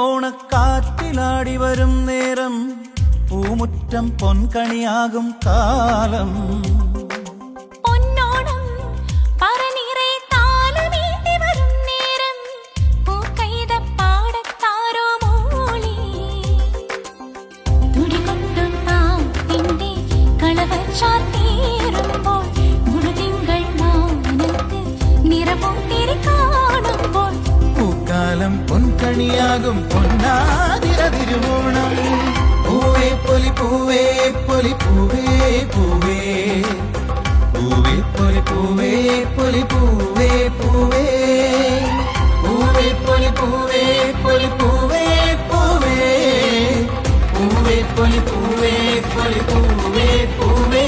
തിരുവോണക്കാറ്റിലാടി വരും നേരം പൂമുറ്റം പൊൻകണിയാകും കാലം. പൂക്കാലം പൊൻകണിയാകും പൊന്നാതിര തിരുവോണം. പൂവേ പൊലി പൂവേ പൊലി പൂവേ പൂവേ പൂവേ പൊലി പൂവേ പൊലി പൂവേ പൂവേ പൂവേ പൊലി പൂവേ പൊലി പൂവേ പൂവേ പൂവേ പൊലി പൂവേ പൊലി പൂവേ പൂവേ.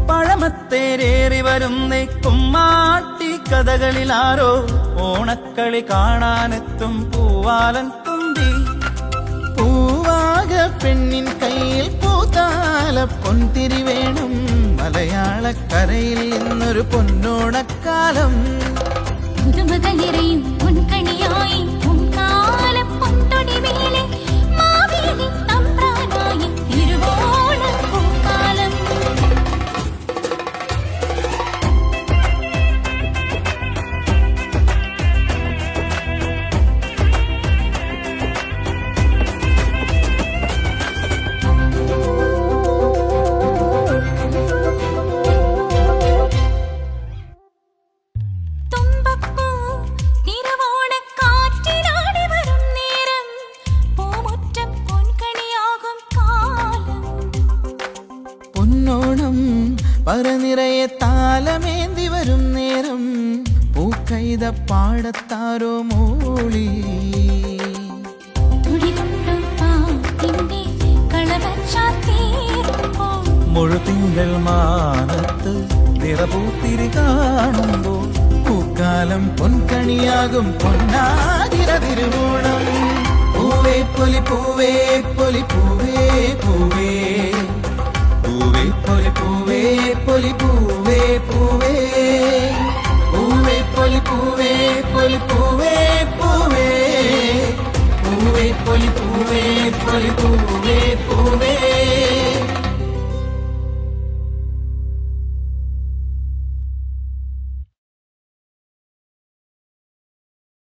പഴമത്തേരേറി വരുന്നേ കുമ്മാട്ടി കഥകളിലാരോ ഓണക്കളി കാണാനെത്തും പൂവാലൻ തുമ്പി. പൂവാക പെണ്ണിൻ കയ്യിൽ പൂത്താല പൊൻതിരി വേണം. മലയാളക്കരയിൽ ഇന്നൊരു പൊന്നോണക്കാലം. പുതുമകളിറയും പൊൻകണിയായി പൊൻകാലം പൊൻതൊടി മേലെ മാവേലി തമ്പ്രാനായി തിരുവോണപ്പൂക്കാലം. പൊന്നോണം പറനിറയെ താലമേന്തി വരും നേരം പൂക്കൈത പാടത്താരോ മൂളി. മുഴുതിങ്കൾ മാനത്ത് നിറപൂത്തിരി കാണുമ്പോൾ പൂക്കാലം പൊൻകണിയാകും പൊന്നാതിര തിരുവോണം. പൂവേ പൊലി പൂവേ പൊലി പൂവേ പൂവേ പൂവേ പൊലി പൂവേ പൊലി പൂവേ പൂവേ